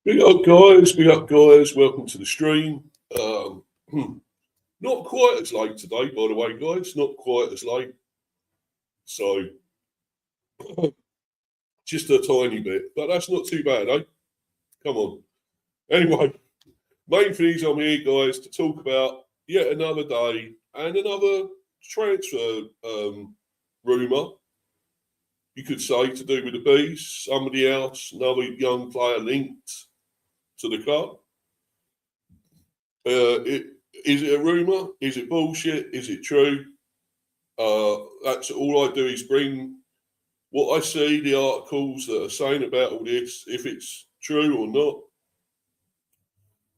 Big up guys, welcome to the stream. Um, Not quite as late today, by the way, guys, not quite as late. So, just a tiny bit, but that's not too bad, eh? Come on. Anyway, main thing is I'm here, guys, to talk about yet another day and another transfer rumour, you could say, to do with the Bees. Somebody else, another young player linked to the club. Is it a rumour? Is it bullshit? Is it true? That's all I do is bring what I see, the articles that are saying about all this, if it's true or not.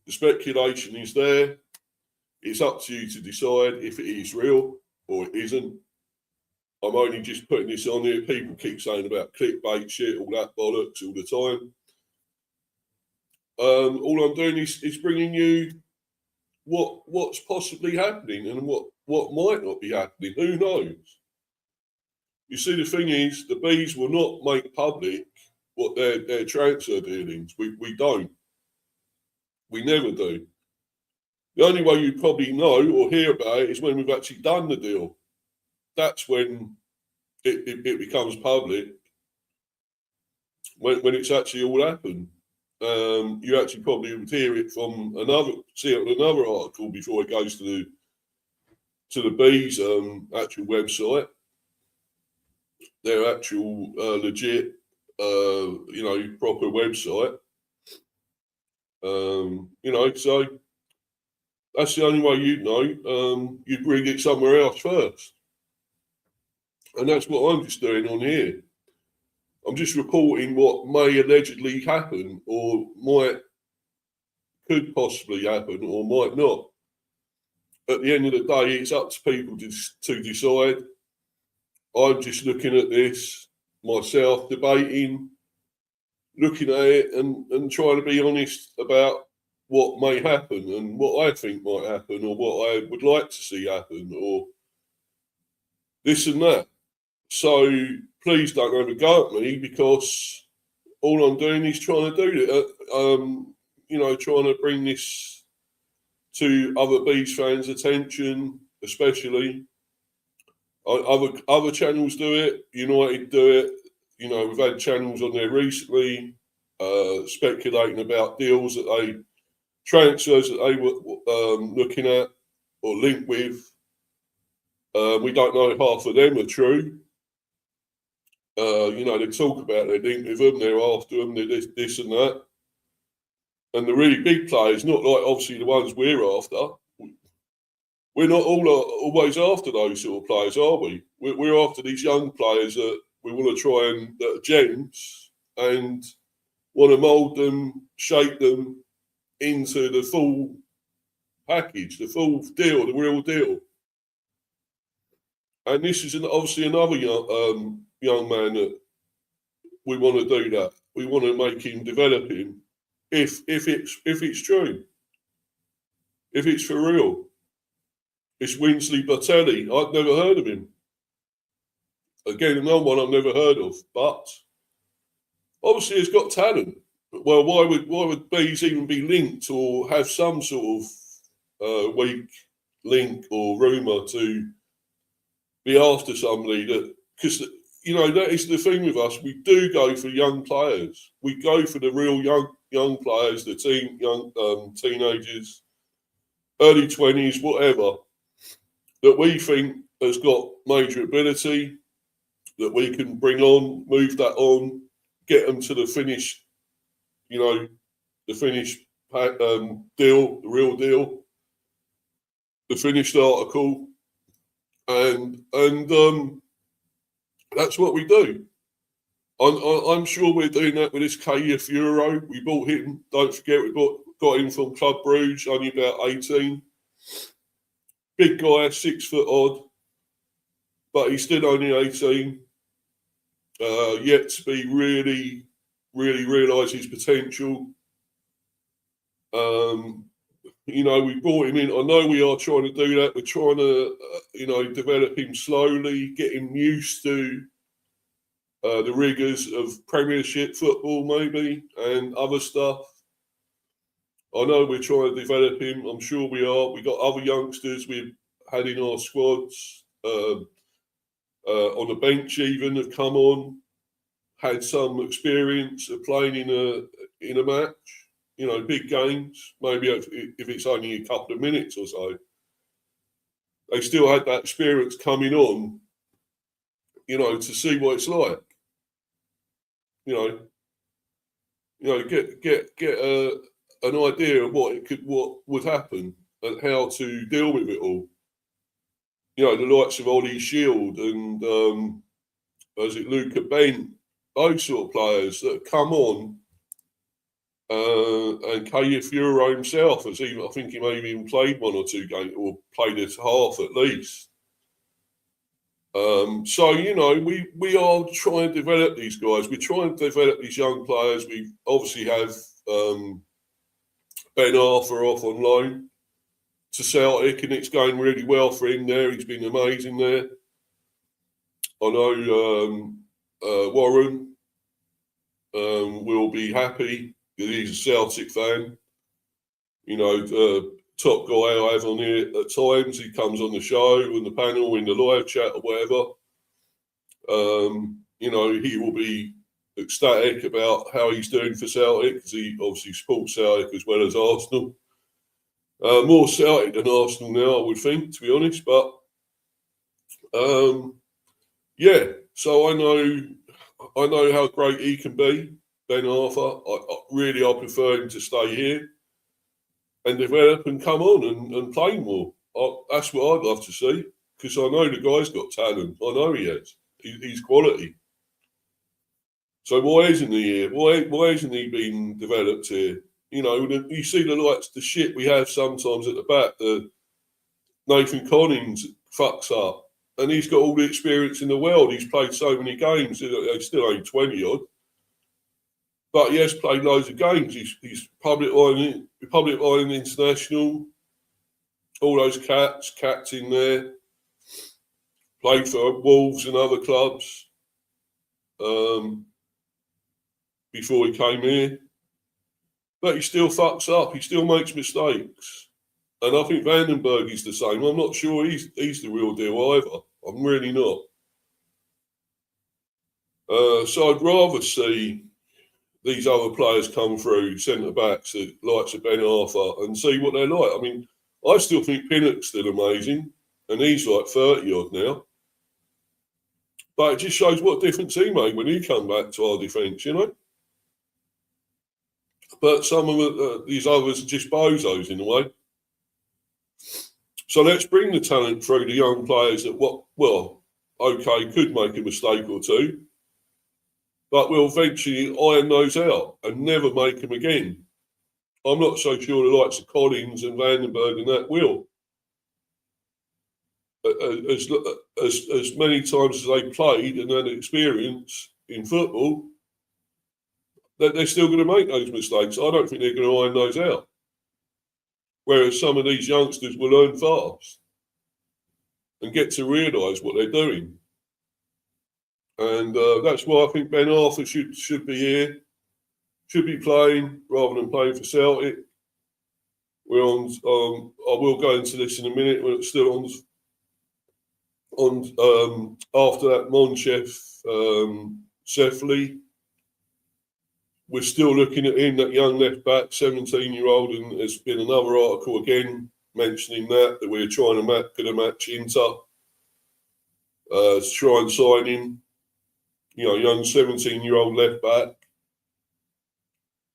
The speculation is there. It's up to you to decide if it is real or it isn't. I'm only just putting this on here. People keep saying about clickbait shit, all that bollocks all the time. All I'm doing is bringing you what's possibly happening and what might not be happening. Who knows? You see, the thing is, the Bees will not make public what their transfer dealings. We don't. We never do. The only way you probably know or hear about it is when we've actually done the deal. That's when it becomes public. When it's actually all happened. You actually probably would hear it from see it on another article before it goes to the Bees actual website. Their actual legit, proper website. So that's the only way you'd know. You'd bring it somewhere else first. And that's what I'm just doing on here. I'm just reporting what may allegedly happen or could possibly happen or might not. At the end of the day, it's up to people to decide. I'm just looking at this myself, debating, looking at it and trying to be honest about what may happen and what I think might happen or what I would like to see happen or this and that. So please don't have a go at me because all I'm doing is trying to do it. Trying to bring this to other Bees fans' attention, especially. Other channels do it. United do it. We've had channels on there recently speculating about deals transfers that they were looking at or linked with. We don't know if half of them are true. They talk about they're linked with them, they're after them, they're this and that. And the really big players, not like obviously the ones we're after. We're not always after those sort of players, are we? We're after these young players that we want to try and that are gems and want to mould them, shape them into the full package, the full deal, the real deal. And this is obviously another young man that we want to do that. We want to make him, develop him, if it's true, if it's for real. It's Winsley Batelli. I've never heard of him. Again, another one I've never heard of, but obviously he's got talent. Well, why would Bees even be linked or have some sort of weak link or rumour to be after somebody because that is the thing with us. We do go for young players. We go for the real young players, the teenagers, early 20s, whatever, that we think has got major ability, that we can bring on, move that on, get them to the finished, the finished deal, the real deal, the finished article, and that's what we do. I'm sure we're doing that with this KF Euro. We bought him. Don't forget, got him from Club Bruges, only about 18. Big guy, 6 foot odd, but he's still only 18. Yet to be really, really realise his potential. We brought him in. I know we are trying to do that. We're trying to, develop him slowly, get him used to the rigours of Premiership football, maybe, and other stuff. I know we're trying to develop him. I'm sure we are. We've got other youngsters we've had in our squads, on the bench even, have come on, had some experience of playing in a match, you know, big games. Maybe if it's only a couple of minutes or so, they still had that experience coming on, you know, to see what it's like. You know, get an idea of what would happen and how to deal with it all. You know, the likes of Ollie Shield and Luca Bent, those sort of players that have come on, and Kaya Furo himself, I think he maybe even played one or two games, or played a half at least. So, you know, we are trying to develop these guys. We're trying to develop these young players. We obviously have Ben Arthur off on loan to Celtic, and it's going really well for him there. He's been amazing there. I know Warren will be happy because he's a Celtic fan. You know, the top guy I have on here at times, he comes on the show, on the panel, in the live chat or whatever. You know, he will be ecstatic about how he's doing for Celtic because he obviously supports Celtic as well as Arsenal. More Celtic than Arsenal now, I would think, to be honest. But yeah, so I know how great he can be, Ben Arthur. I prefer him to stay here and develop and come on and play more. That's what I'd love to see because I know the guy's got talent. I know he has. He's quality. So why isn't he here? Why isn't he being developed here? You know, you see the shit we have sometimes at the back. The Nathan Collins fucks up, and he's got all the experience in the world. He's played so many games. He's still only 20 odd, but he has played loads of games. He's public line international. All those cats in there. Played for Wolves and other clubs before he came here. But he still fucks up. He still makes mistakes. And I think Vandenberg is the same. I'm not sure he's the real deal either. I'm really not. So I'd rather see these other players come through, centre-backs, the likes of Ben Arthur, and see what they're like. I mean, I still think Pinnock's still amazing, and he's like 30-odd now. But it just shows what difference he made when he come back to our defence, you know? But some of these others are just bozos in a way. So let's bring the talent through, the young players that, could make a mistake or two, but we'll eventually iron those out and never make them again. I'm not so sure the likes of Collins and Vandenberg and that will. As many times as they played and had experience in football, that they're still going to make those mistakes. I don't think they're going to iron those out. Whereas some of these youngsters will learn fast and get to realise what they're doing. And that's why I think Ben Arthur should be here, should be playing rather than playing for Celtic. We're on. I will go into this in a minute when it's still on after that Monchef Sefley. We're still looking at him, that young left back, 17-year-old, and there's been another article again mentioning that we're trying to match Inter to try and sign him. You know, young 17-year-old left back.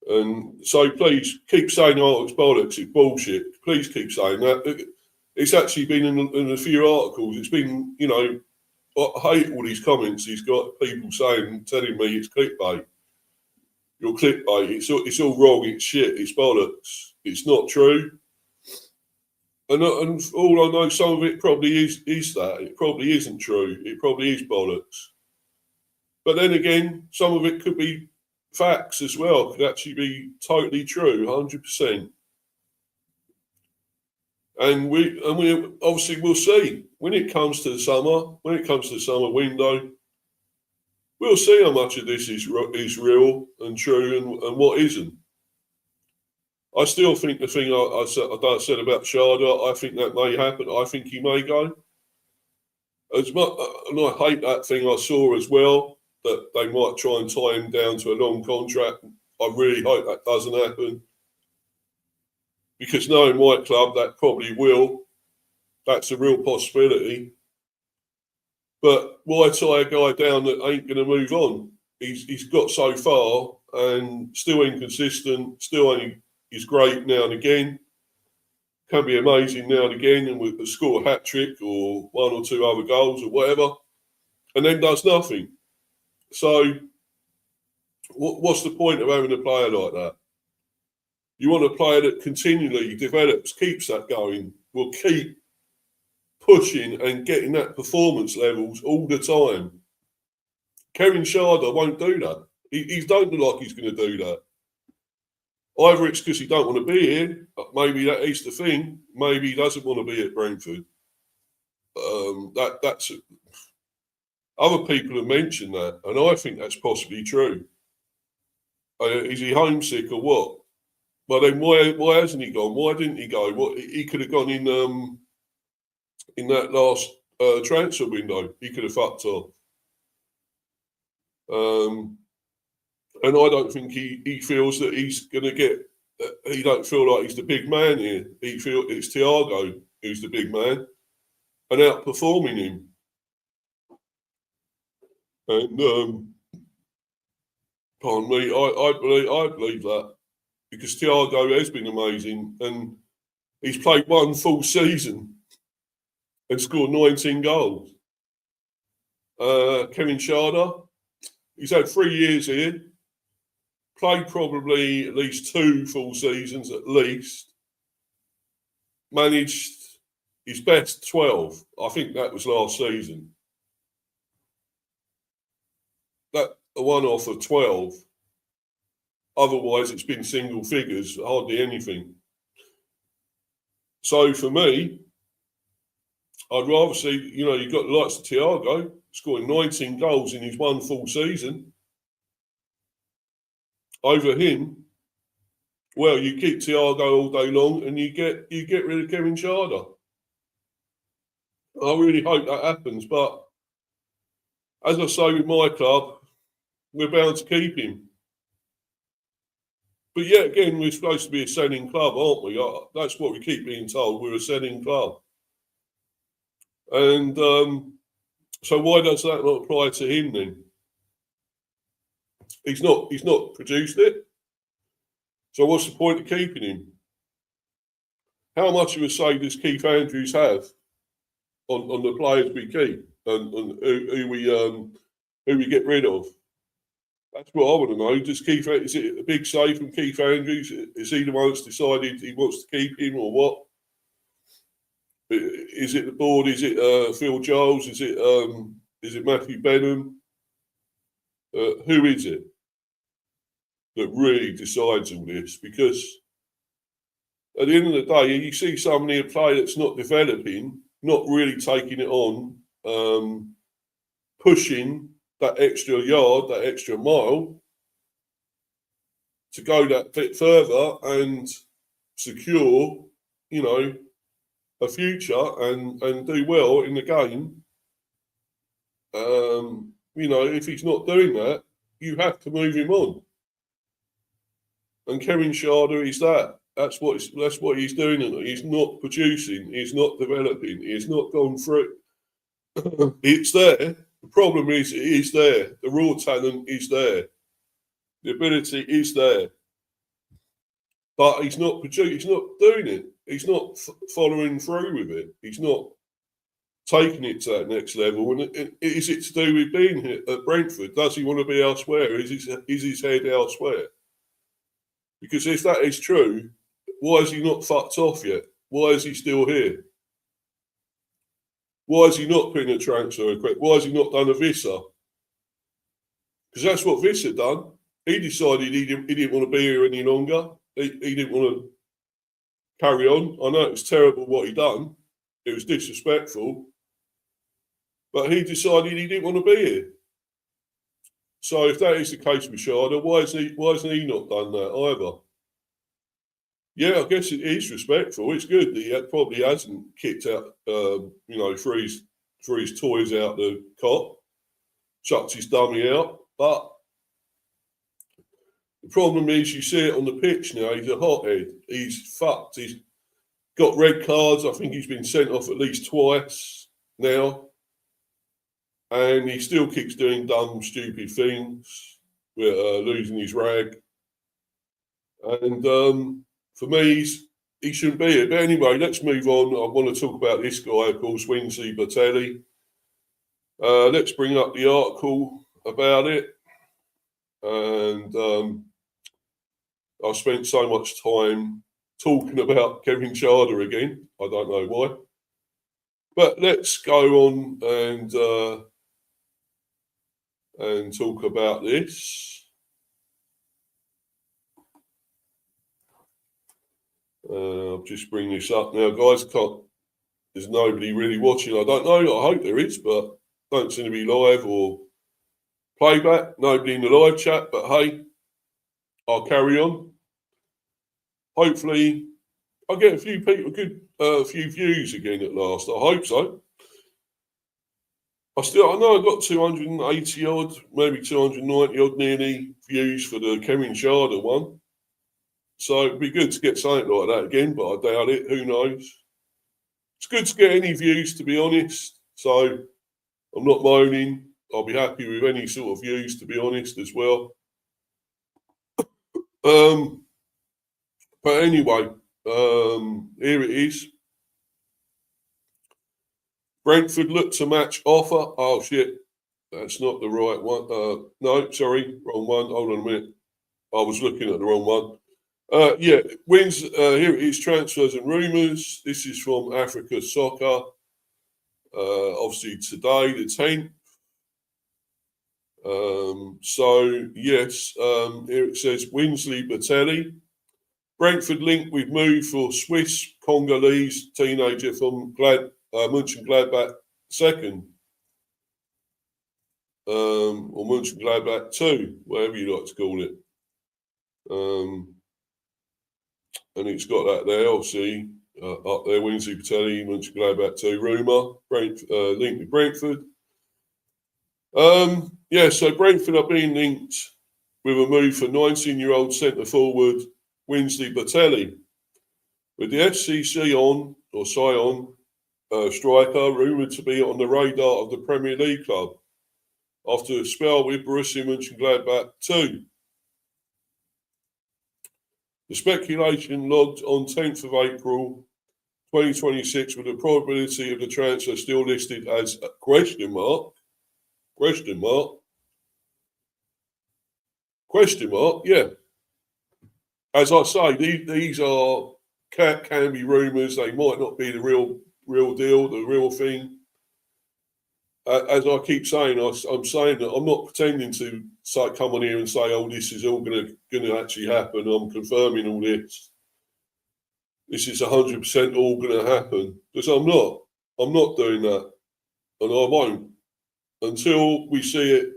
And so please keep saying, oh, it's bollocks, it's bullshit. Please keep saying that. It's actually been in a few articles. It's been, you know, I hate all these comments he's got, people telling me it's clickbait. Your clickbait, it's all wrong, it's shit, it's bollocks. It's not true. And all I know, some of it probably is that. It probably isn't true. It probably is bollocks. But then again, some of it could be facts as well. Could actually be totally true, 100%. And we obviously we'll see when it comes to the summer window. We'll see how much of this is real and true and what isn't. I still think the thing I said about Sharda, I think that may happen. I think he may go. As much, and I hate that thing I saw as well, that they might try and tie him down to a long contract. I really hope that doesn't happen. Because knowing my club, that probably will. That's a real possibility. But why tie a guy down that ain't going to move on? He's got so far and still inconsistent, still only is great now and again. Can be amazing now and again, and will score a hat trick or one or two other goals or whatever, and then does nothing. So, what's the point of having a player like that? You want a player that continually develops, keeps that going, will keep pushing and getting that performance levels all the time. Kevin Sharda won't do that. He don't look like he's going to do that. Either it's because he don't want to be here, maybe that is the thing. Maybe he doesn't want to be at Brentford. That's other people have mentioned that, and I think that's possibly true. Is he homesick or what? Well, then why hasn't he gone? Why didn't he go? What he could have gone in that last transfer window. He could have fucked off. And I don't think he feels that he's going to get. He don't feel like he's the big man here. He feels it's Thiago who's the big man, and outperforming him. And pardon me, I believe that because Thiago has been amazing, and he's played one full season and scored 19 goals. Kevin Sharda, he's had 3 years here. Played probably at least 2 full seasons at least. Managed his best 12. I think that was last season. That a one-off of 12. Otherwise, it's been single figures, hardly anything. So for me, I'd rather see, you've got the likes of Thiago scoring 19 goals in his one full season. Over him, well, you keep Thiago all day long and you get rid of Kevin Sharda. I really hope that happens, but as I say with my club, we're bound to keep him. But yet again, we're supposed to be a selling club, aren't we? That's what we keep being told. We're a selling club. And so why does that not apply to him then? He's not produced it. So what's the point of keeping him? How much of a say does Keith Andrews have on the players we keep and who we get rid of? That's what I want to know. Is it a big say from Keith Andrews? Is he the one that's decided he wants to keep him or what? Is it the board? Is it Phil Giles? Is it Matthew Benham? Who is it that really decides all this? Because at the end of the day, you see somebody a player that's not developing, not really taking it on, pushing that extra yard, that extra mile to go that bit further and secure, a future and do well in the game. If he's not doing that, you have to move him on. And Kevin Sharda is that. That's what he's doing. He's not producing. He's not developing. He's not gone through. It's there. The problem is, it is there. The raw talent is there. The ability is there. But he's not producing. He's not doing it. He's not following through with it. He's not taking it to that next level. And is it to do with being here at Brentford? Does he want to be elsewhere? Is his head elsewhere? Because if that is true, why is he not fucked off yet? Why is he still here? Why has he not put in a transfer request? Why has he not done a visa? Because that's what Vissa done. He decided he didn't want to be here any longer. He didn't want to carry on. I know it was terrible what he done. It was disrespectful. But he decided he didn't want to be here. So if that is the case with Sharda, why hasn't he not done that either? Yeah, I guess it is respectful. It's good that he probably hasn't kicked out, threw his toys out the cot, chucked his dummy out. But the problem is, you see it on the pitch now. He's a hothead. He's fucked. He's got red cards. I think he's been sent off at least twice now, and he still keeps doing dumb, stupid things. With losing his rag, and for me, he shouldn't be it. But anyway, let's move on. I want to talk about this guy, of course, Winsley Batelli. Let's bring up the article about it. And I spent so much time talking about Kevin Charder again. I don't know why. But let's go on and talk about this. I'll just bring this up now, guys. There's nobody really watching. I don't know. I hope there is, but don't seem to be live or playback. Nobody in the live chat, but hey, I'll carry on. Hopefully, I'll get a few people, a few views again at last. I hope so. I know I got 280 odd, maybe 290 odd nearly views for the Kevin Charder one. So it'd be good to get something like that again, but I doubt it. Who knows? It's good to get any views, to be honest. So I'm not moaning. I'll be happy with any sort of views, to be honest, as well. But anyway, here it is. Brentford look to match offer. Oh, shit. That's not the right one. No, sorry. Wrong one. Hold on a minute. I was looking at the wrong one. Wins. Here it is, transfers and rumours. This is from Africa Soccer. Obviously today, the 10th. Here it says Winsley Batelli. Brentford linked with move for Swiss Congolese teenager from Mönchengladbach second. Or Mönchengladbach 2, whatever you like to call it. And it's got that there, obviously, up there, Winsley Batelli, Mönchengladbach 2, Rumour, linked with Brentford. So Brentford are being linked with a move for 19-year-old centre-forward Winsley Batelli. With the FCC Sion striker rumoured to be on the radar of the Premier League club after a spell with Borussia Mönchengladbach 2. The speculation logged on 10th of April 2026 with the probability of the transfer still listed as a question mark, yeah. As I say, these can be rumours. They might not be the real deal, the real thing. As I keep saying, I'm saying that I'm not pretending to come on here and say, "Oh, this is all going to actually happen." I'm confirming all this. This is 100% all going to happen, because I'm not doing that, and I won't until we see it,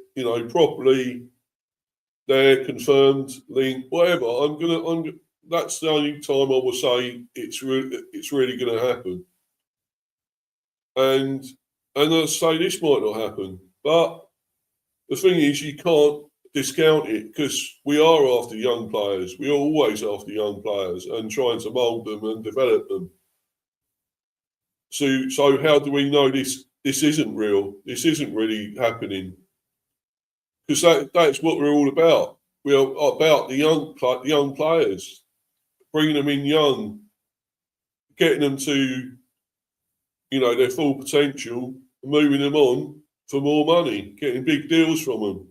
properly. They're confirmed, linked, whatever. That's the only time I will say it's really going to happen. And I say this might not happen, but the thing is, you can't discount it, because we are after young players. We are always after young players and trying to mould them and develop them. So how do we know this isn't real? This isn't really happening? Because that's what we're all about. We're about the young players, bringing them in young, getting them to, their full potential, moving them on for more money, getting big deals from them.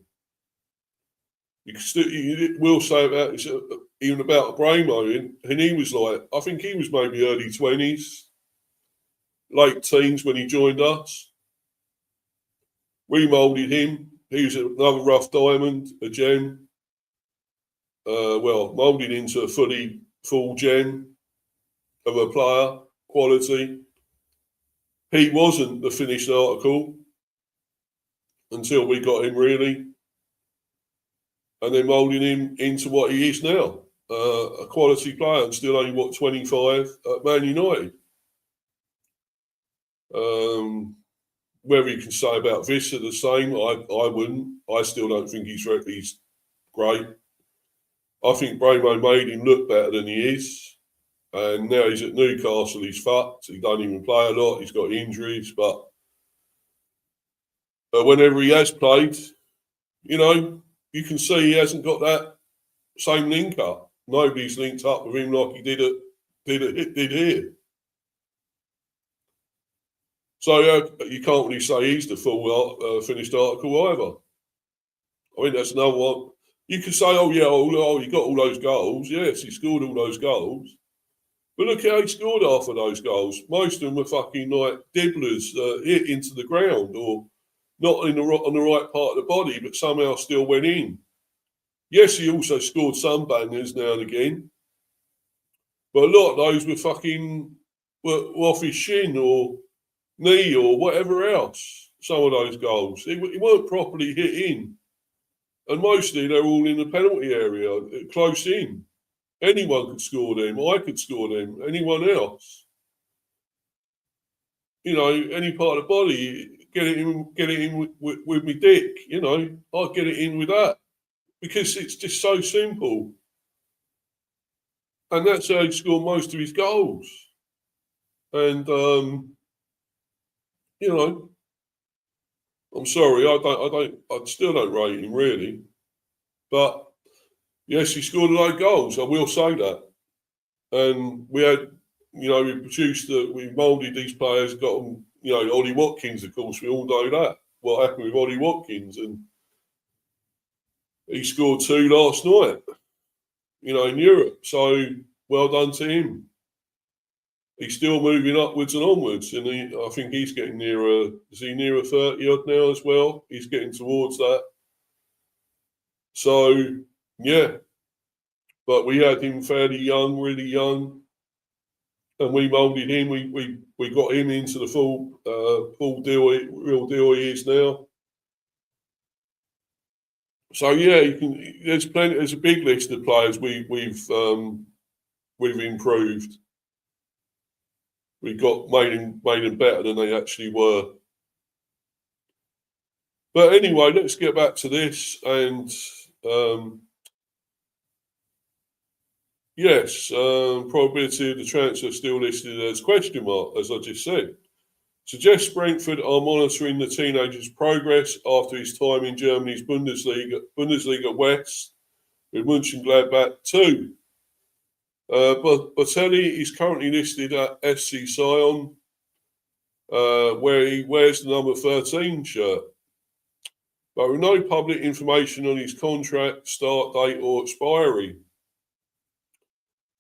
You will say about this, even about Abramo, and he was I think he was maybe early 20s, late teens when he joined us. We moulded him. He was another rough diamond, a gem. Moulded into a full gem of a player, quality. He wasn't the finished article until we got him, really. And then moulding him into what he is now. a quality player and still only, 25 at Man United. Whether you can say about Vissa the same, I wouldn't. I still don't think he's great. I think Bramo made him look better than he is. And now he's at Newcastle, he's fucked. He don't even play a lot. He's got injuries. But whenever he has played, you can see he hasn't got that same link up. Nobody's linked up with him like he did here. So you can't really say he's the full finished article either. I mean, that's another one. You could say, he got all those goals. Yes, he scored all those goals. But look how he scored half of those goals. Most of them were fucking like dibblers hit into the ground or not on the right part of the body, but somehow still went in. Yes, he also scored some bangers now and again. But a lot of those were off his shin or knee or whatever else. Some of those goals. He weren't properly hit in. And mostly they're all in the penalty area, close in. Anyone could score them. I could score them. Anyone else. Any part of the body, get it in with me dick. I'd get it in with that because it's just so simple. And that's how he scored most of his goals. And I'm sorry, I still don't rate him really, but. Yes, he scored a lot of goals. I will say that. And we had, we moulded these players, got them, Ollie Watkins, of course, we all know that. What happened with Ollie Watkins. And he scored 2 last night, in Europe. So well done to him. He's still moving upwards and onwards. And I think he's getting nearer, is he nearer 30 odd now as well? He's getting towards that. So, yeah. But we had him fairly young, really young, and we moulded him. We got him into the full deal, real deal he is now. So yeah, there's plenty. There's a big list of players we've improved. We got made them better than they actually were. But anyway, let's get back to this and. Yes, probability of the transfer still listed as question mark, as I just said. Suggests Brentford are monitoring the teenager's progress after his time in Germany's Bundesliga West with Mönchengladbach 2. But Botelli is currently listed at SC Sion, where he wears the number 13 shirt. But with no public information on his contract, start date or expiry.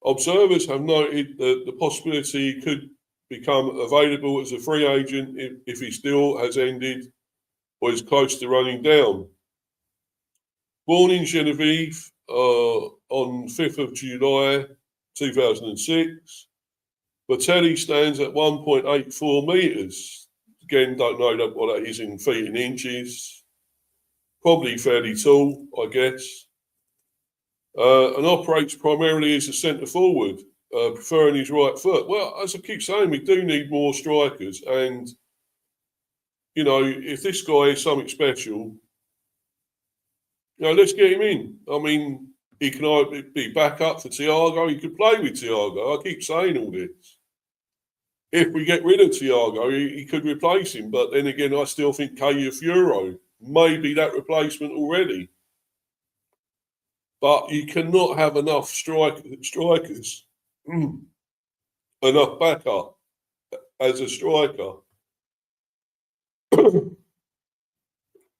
Observers have noted that the possibility he could become available as a free agent if his deal has ended or is close to running down. Born in Genevieve on 5th of July 2006, Botelli stands at 1.84 metres. Again, don't know what that is in feet and inches. Probably fairly tall, I guess. And operates primarily as a centre forward, preferring his right foot. Well, as I keep saying, we do need more strikers. And, if this guy is something special, let's get him in. I mean, he can either be back up for Thiago. He could play with Thiago. I keep saying all this. If we get rid of Thiago, he could replace him. But then again, I still think Furo may be that replacement already. But you cannot have enough strikers, enough backup as a striker. And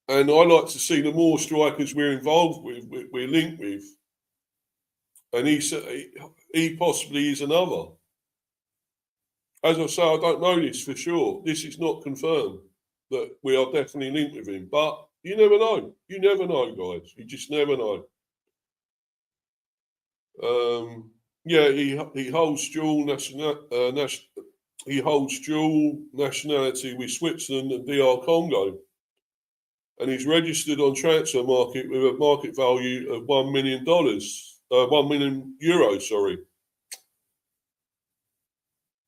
I like to see the more strikers we're involved with, we're linked with. And he possibly is another. As I say, I don't know this for sure. This is not confirmed that we are definitely linked with him. But you never know. You never know, guys. You just never know. He holds dual nationality with Switzerland and DR Congo, and he's registered on transfer market with a market value of $1 million €1 million, sorry,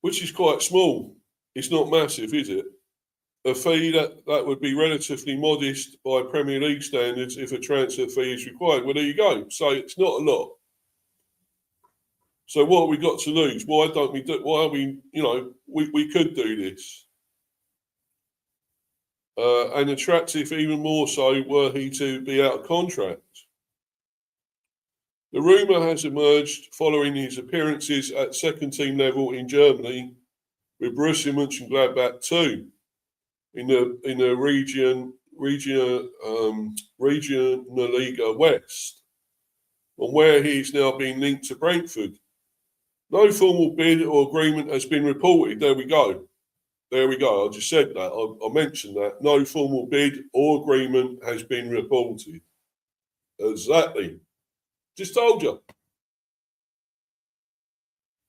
which is quite small. It's not massive, is it? A fee that would be relatively modest by Premier League standards if a transfer fee is required. Well, there you go. So it's not a lot. So what have we got to lose? Why don't we do? Why are we? We could do this, and attractive even more so were he to be out of contract. The rumour has emerged following his appearances at second team level in Germany with Borussia Mönchengladbach 2 in the Regionalliga West, and where he's now been linked to Brentford. No formal bid or agreement has been reported. There we go. I just said that. I mentioned that. No formal bid or agreement has been reported. Exactly. Just told you.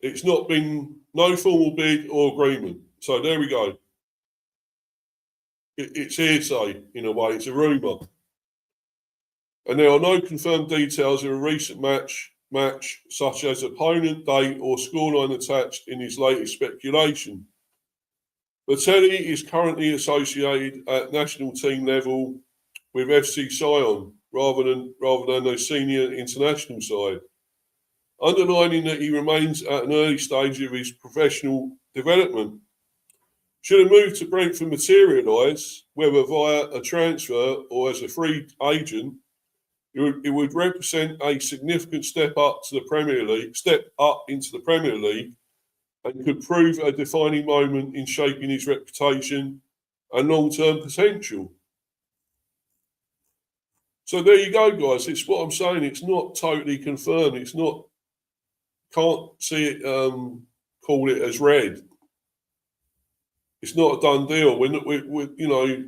It's not been no formal bid or agreement. So there we go. It's hearsay in a way. It's a rumour. And there are no confirmed details of a recent match, such as opponent, date, or scoreline attached in his latest speculation. Batelli is currently associated at national team level with FC Sion rather than a senior international side, underlining that he remains at an early stage of his professional development. Should a move to Brentford materialise, whether via a transfer or as a free agent, it would represent a significant step up into the Premier League, and could prove a defining moment in shaping his reputation and long-term potential. So there you go, guys. It's what I'm saying. It's not totally confirmed. It's not. Can't see it. Call it as read. It's not a done deal.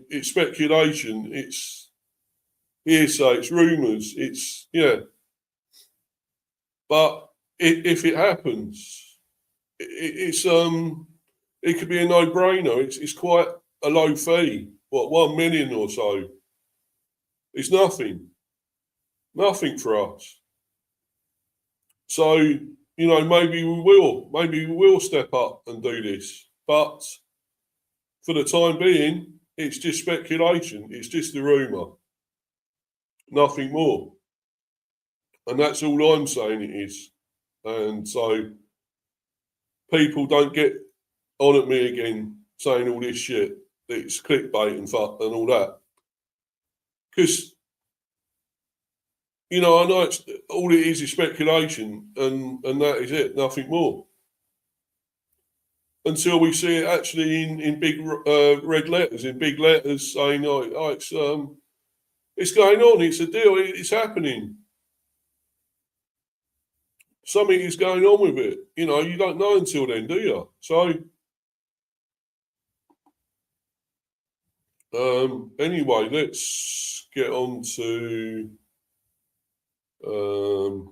It's speculation. It's hearsay. It's rumours. But if it happens, it could be a no-brainer. It's quite a low fee. What, 1 million or so? It's nothing for us. So maybe we will step up and do this. But for the time being, it's just speculation. It's just a rumour, nothing more. And that's all I'm saying it is. And so people don't get on at me again saying all this shit. It's clickbait and all that. Because, I know all it is speculation, and that is it, nothing more. Until we see it actually in big red letters, in big letters saying, it's going on, it's a deal, it's happening. Something is going on with it. You don't know until then, do you? So, anyway, let's get on to going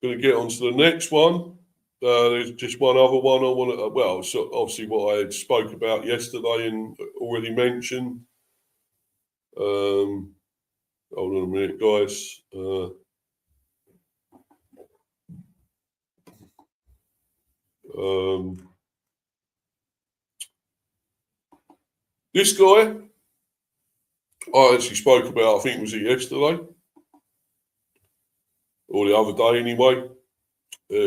to get on to the next one. There's just one other one I want to. So obviously what I spoke about yesterday and already mentioned. Hold on a minute, guys. This guy, I actually spoke about, I think was it yesterday? Or the other day anyway.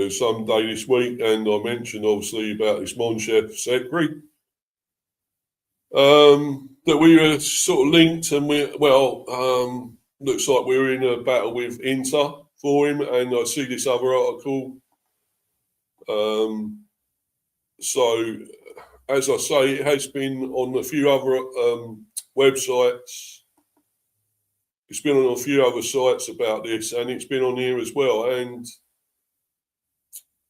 Some day this week, and I mentioned obviously about this Monchef Segri. That we were sort of linked, and looks like we're in a battle with Inter for him, and I see this other article. So, as I say, it has been on a few other websites. It's been on a few other sites about this, and it's been on here as well. And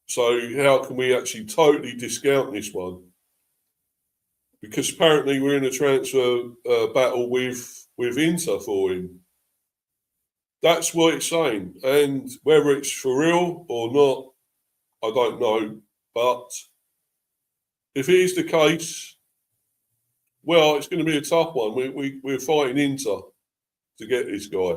so, how can we actually totally discount this one? Because apparently we're in a transfer battle with Inter for him. That's what it's saying. And whether it's for real or not, I don't know. But if it is the case, well, it's going to be a tough one. We're fighting Inter to get this guy.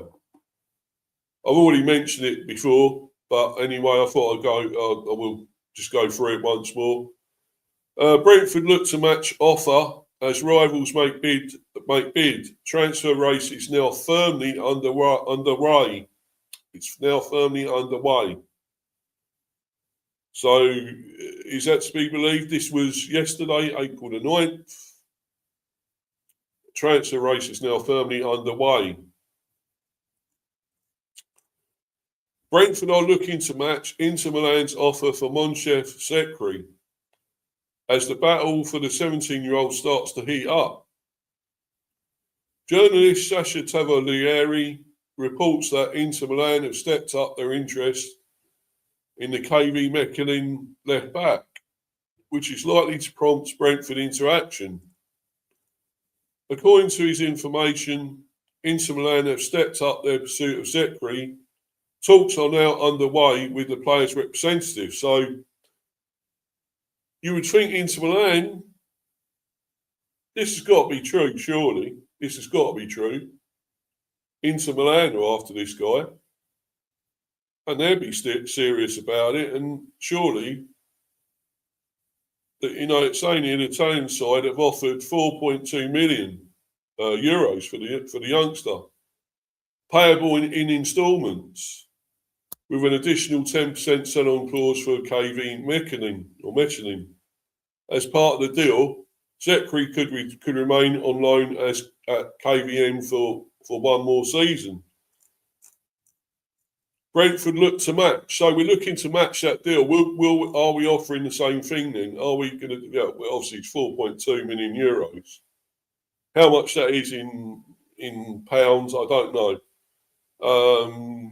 I've already mentioned it before, but anyway, I thought I will just go through it once more. Brentford look to match offer as rivals make bid. Transfer race is now firmly underway. It's now firmly underway. So, is that to be believed? This was yesterday, April the 9th. Transfer race is now firmly underway. Brentford are looking to match Inter Milan's offer for Moncef Zekri as the battle for the 17-year-old starts to heat up. Journalist Sasha Tavolieri reports that Inter Milan have stepped up their interest in the KV Mechelen left back, which is likely to prompt Brentford into action. According to his information, Inter Milan have stepped up their pursuit of Zekri. Talks are now underway with the player's representative. So you would think Inter Milan, this has got to be true, surely. This has got to be true. Inter Milan are after this guy. And they'll be serious about it. And surely, it's only an Italian side have offered 4.2 million euros for the youngster, payable in instalments, with an additional 10% sell-on clause for KV Mechelen. As part of the deal, Zekri could remain on loan at KVM for one more season. Brentford look to match. So we're looking to match that deal. Are we offering the same thing then? Are we going to, well, obviously it's 4.2 million euros. How much that is in pounds, I don't know.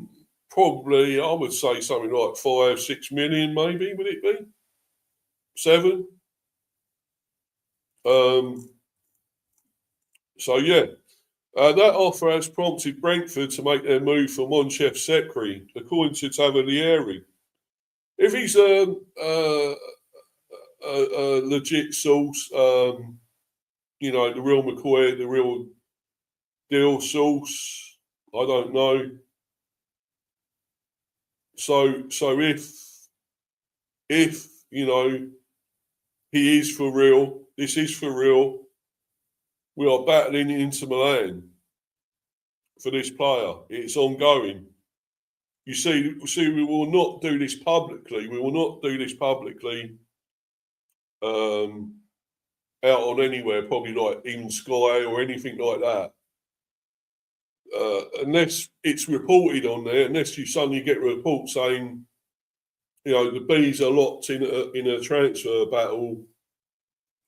Probably, I would say something like 5-6 million maybe, would it be? 7? So yeah. That offer has prompted Brentford to make their move for Moncef Zekri, according to Tavolieri. If he's a legit source, the real McCoy, the real deal source, I don't know. So if he is for real, this is for real. We are battling Inter Milan for this player. It's ongoing. You see, we will not do this publicly. We will not do this publicly out on anywhere, probably like even Sky or anything like that. Unless it's reported on there, unless you suddenly get a report saying, the Bees are locked in a transfer battle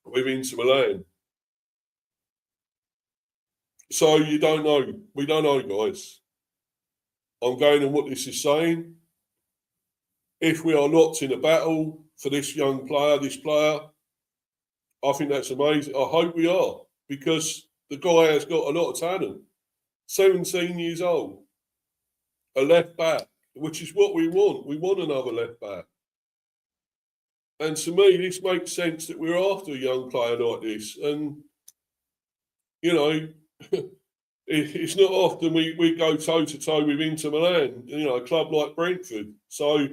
with Inter Milan. So you don't know. We don't know, guys. I'm going on what this is saying. If we are locked in a battle for this young player, I think that's amazing. I hope we are, because the guy has got a lot of talent. 17 years old. A left back, which is what we want. We want another left back. And to me, this makes sense that we're after a young player like this. And, it's not often we go toe-to-toe with Inter Milan, a club like Brentford. So,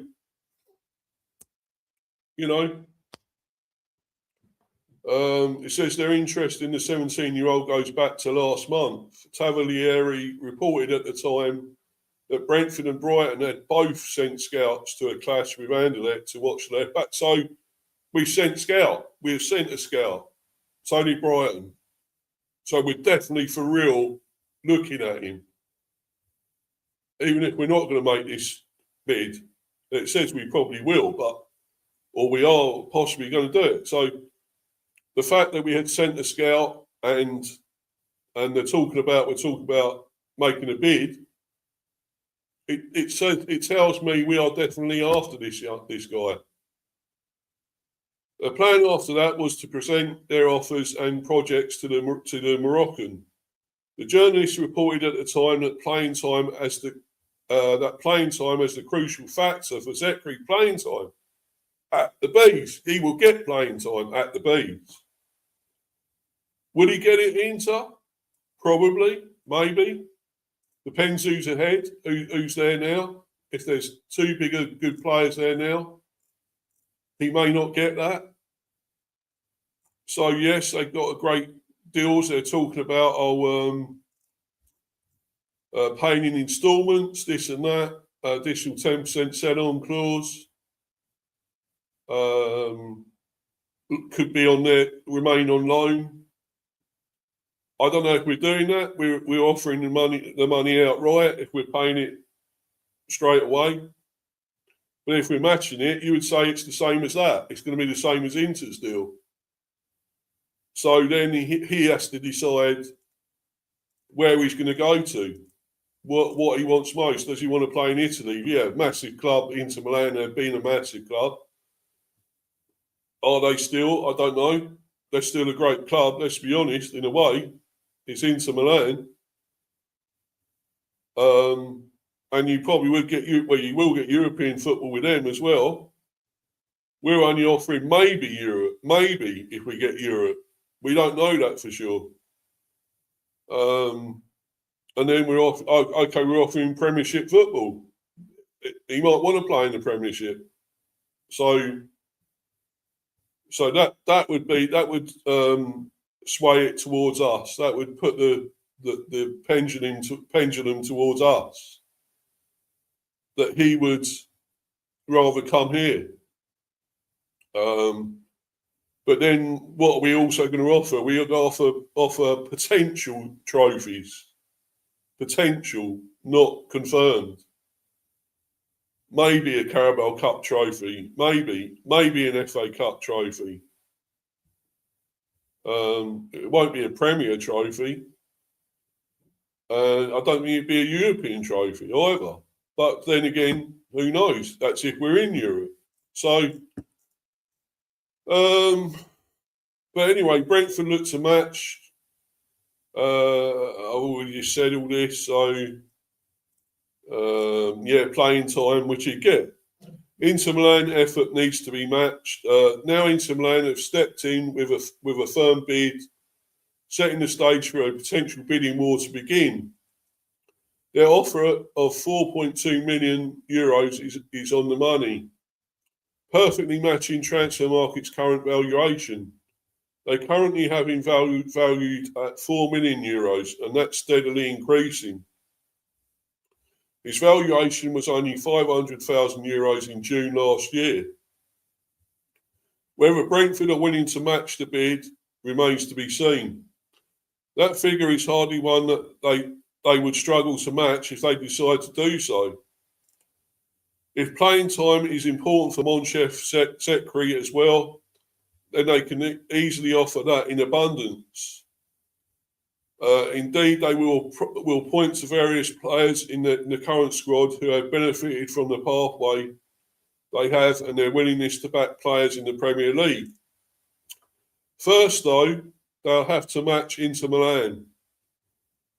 it says their interest in the 17-year-old goes back to last month. Tavolieri reported at the time that Brentford and Brighton had both sent scouts to a clash with Anderlecht to watch the left back. So we've sent a scout. So did Brighton. So we're definitely for real looking at him. Even if we're not going to make this bid, it says we probably will, or we are possibly going to do it. So the fact that we had sent a scout and we're talking about making a bid, it tells me we are definitely after this guy. The plan after that was to present their offers and projects to the Moroccan. The journalist reported at the time that playing time as the crucial factor for Zekri. Playing time at the Bees. He will get playing time at the Bees. Will he get it Inter? Probably, maybe. Depends who's ahead, who's there now. If there's two bigger good players there now, he may not get that. So yes, they've got a great deals. They're talking about paying in instalments, this and that, additional 10% sell-on clause. Could be on there, remain on loan. I don't know if we're doing that. We're offering the money outright if we're paying it straight away. But if we're matching it, you would say it's the same as that. It's going to be the same as Inter's deal. So then he has to decide where he's going to go to, what he wants most. Does he want to play in Italy? Yeah, massive club, Inter Milan. They've been a massive club. Are they still? I don't know. They're still a great club. Let's be honest. In a way, it's Inter Milan. And you probably would get you will get European football with them as well. We're only offering maybe Europe, maybe if we get Europe. We don't know that for sure. And then we're offering Premiership football. He might want to play in the Premiership. So that would sway it towards us. That would put the pendulum towards us. That he would rather come here. But then what are we also going to offer? We're going to offer potential trophies. Potential, not confirmed. Maybe a Carabao Cup trophy. Maybe an FA Cup trophy. It won't be a Premier trophy. I don't think it'd be a European trophy either. But then again, who knows? That's if we're in Europe. So, but anyway, Brentford looked to match. I already said all this. So, playing time, which you get. Inter Milan effort needs to be matched. Now Inter Milan have stepped in with a firm bid, setting the stage for a potential bidding war to begin. Their offer of 4.2 million euros is on the money, perfectly matching transfer market's current valuation. They currently have been valued at 4 million euros, and that's steadily increasing. Its valuation was only 500,000 euros in June last year. Whether Brentford are willing to match the bid remains to be seen. That figure is hardly one that they would struggle to match if they decide to do so. If playing time is important for Monchef Sekri as well, then they can easily offer that in abundance. Indeed, they will point to various players in the current squad who have benefited from the pathway they have and their willingness to back players in the Premier League. First, though, they'll have to match Inter Milan.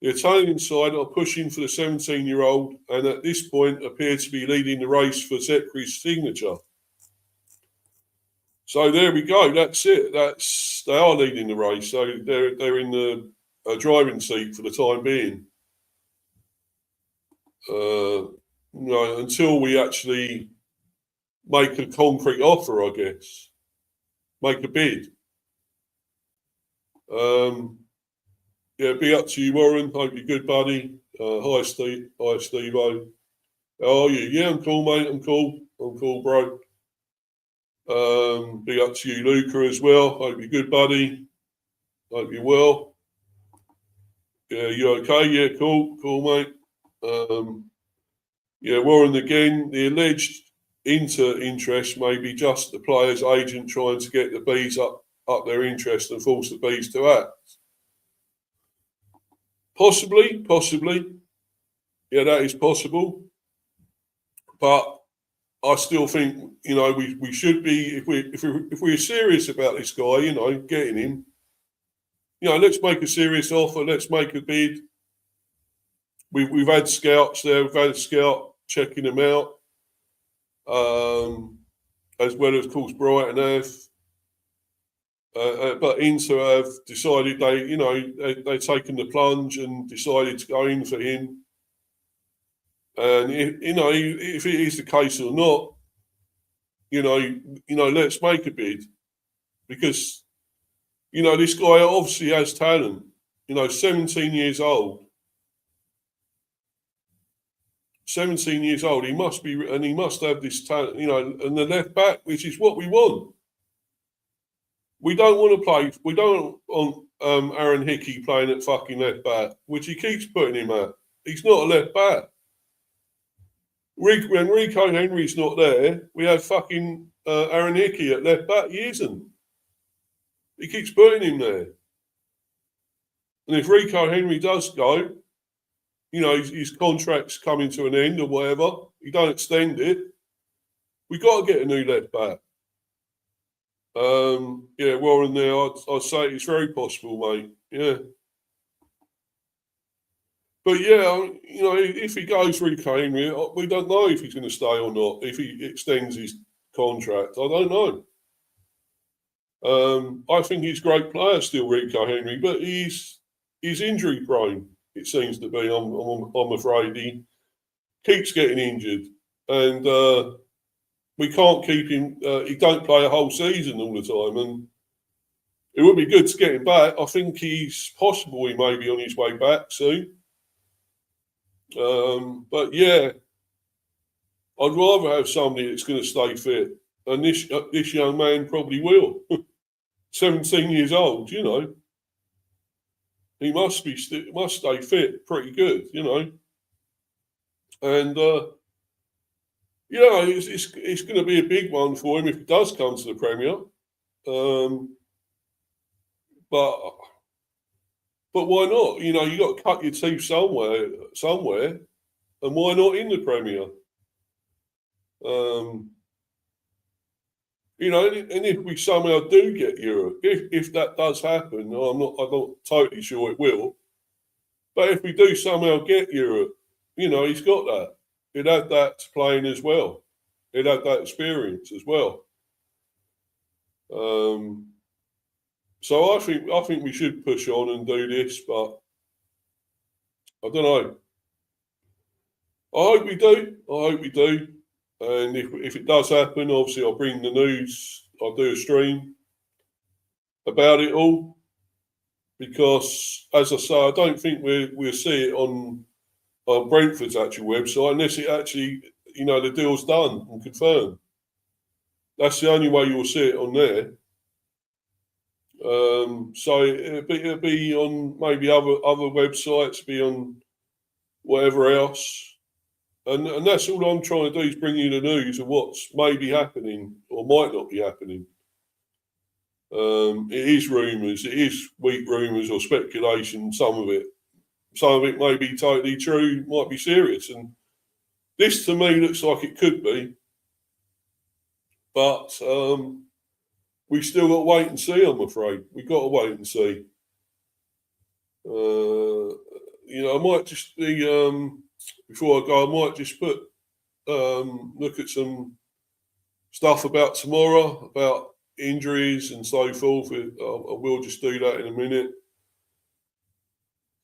The Italian side are pushing for the 17-year-old and at this point appear to be leading the race for Zekri's signature. So there we go. That's it. They are leading the race. So they're in the driving seat for the time being. Until we actually make a concrete offer, I guess. Make a bid. Be up to you, Warren. Hope you're good, buddy. Hi, Steve. Hi, Steve-O. How are you? Yeah, I'm cool, mate. I'm cool, bro. Be up to you, Luca, as well. Hope you're good, buddy. Hope you're well. Yeah, you okay? Yeah, cool, mate. Warren again. The alleged interest may be just the player's agent trying to get the bees up their interest and force the bees to act. Possibly. Yeah, that is possible. But I still think, we should be, if we're serious about this guy, getting him, let's make a serious offer. Let's make a bid. We've had scouts there. We've had a scout checking them out, as well as, of course, Brighton have. But Inter have decided they've taken the plunge and decided to go in for him. And if it is the case or not, let's make a bid, because this guy obviously has talent. 17 years old. 17 years old. He must be, and he must have this talent. And the left back, which is what we want. We don't want to play. We don't want Aaron Hickey playing at fucking left back, which he keeps putting him at. He's not a left back. When Rico Henry's not there, we have fucking Aaron Hickey at left back. He isn't. He keeps putting him there. And if Rico Henry does go, his contract's coming to an end or whatever, he don't extend it, we got to get a new left back. Warren there, I'd say it's very possible, mate. Yeah. But yeah, if he goes Rico Henry, we don't know if he's going to stay or not, if he extends his contract. I don't know. I think he's a great player still, Rico Henry, but he's injury prone, it seems to be. I'm afraid he keeps getting injured, and we can't keep him. He don't play a whole season all the time, and it would be good to get him back. I think he's possible he may be on his way back soon. But yeah, I'd rather have somebody that's going to stay fit, and this young man probably will. 17 years old, he must stay fit pretty good, and it's going to be a big one for him if he does come to the Premier. But why not? You got to cut your teeth somewhere, and why not in the Premier? And if we somehow do get Europe, if that does happen, I'm not totally sure it will. But if we do somehow get Europe, he's got that. He'd add that to playing as well. He'd add that experience as well. So I think we should push on and do this, but I don't know. I hope we do. And if it does happen, obviously I'll bring the news. I'll do a stream about it all, because, as I say, I don't think we'll see it on Brentford's actual website unless it actually, the deal's done and confirmed. That's the only way you'll see it on there. So it'll be on maybe other websites, be on whatever else. And that's all I'm trying to do, is bring you the news of what's maybe happening or might not be happening. It is rumours, it is weak rumours or speculation, some of it. Some of it may be totally true, might be serious. And this to me looks like it could be. But we still got to wait and see, I'm afraid. We've got to wait and see. I might just be... before I go, I might just look at some stuff about tomorrow, about injuries and so forth. I will just do that in a minute.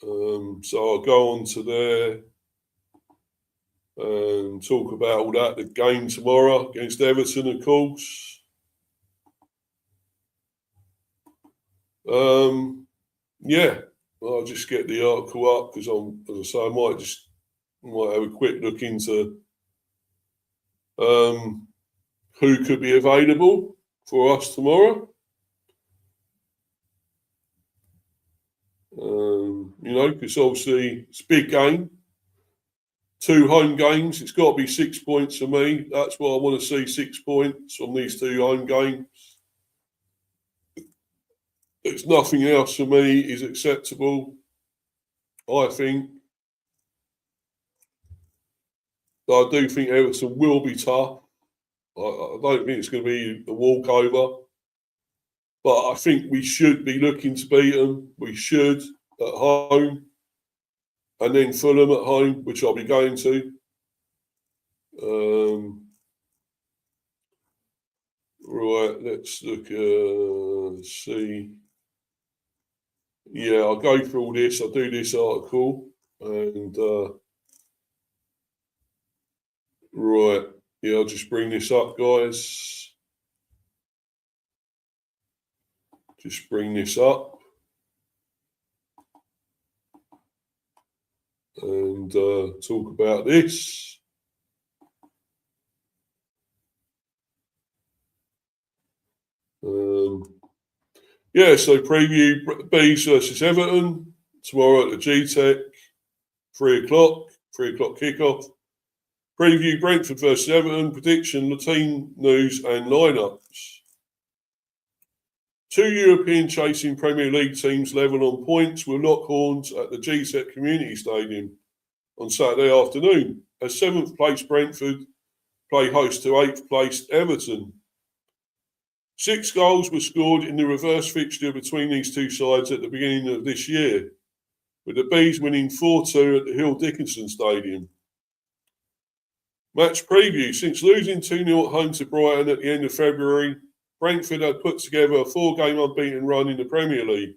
So I'll go on to there and talk about all that. The game tomorrow against Everton, of course. I'll just get the article up, because as I say, I might have a quick look into who could be available for us tomorrow. Because obviously it's a big game. 2 home games. It's got to be 6 points for me. That's what I want to see, 6 points on these 2 home games. There's nothing else for me is acceptable, I think. I do think Everton will be tough. I don't think it's going to be a walkover. But I think we should be looking to beat them. We should, at home. And then Fulham at home, which I'll be going to. Right, let's look. Let's see. Yeah, I'll go through all this. I'll do this article. And Right. Yeah, I'll just bring this up, guys. Just bring this up. And talk about this. So preview Bees versus Everton tomorrow at the G-Tech, 3 o'clock kickoff. Preview Brentford versus Everton, prediction, the team news and lineups. 2 European chasing Premier League teams level on points will lock horns at the G-Tech Community Stadium on Saturday afternoon as 7th place Brentford play host to 8th place Everton. 6 goals were scored in the reverse fixture between these two sides at the beginning of this year, with the Bees winning 4-2 at the Hill Dickinson Stadium. Match preview. Since losing 2-0 at home to Brighton at the end of February, Brentford had put together a 4-game unbeaten run in the Premier League,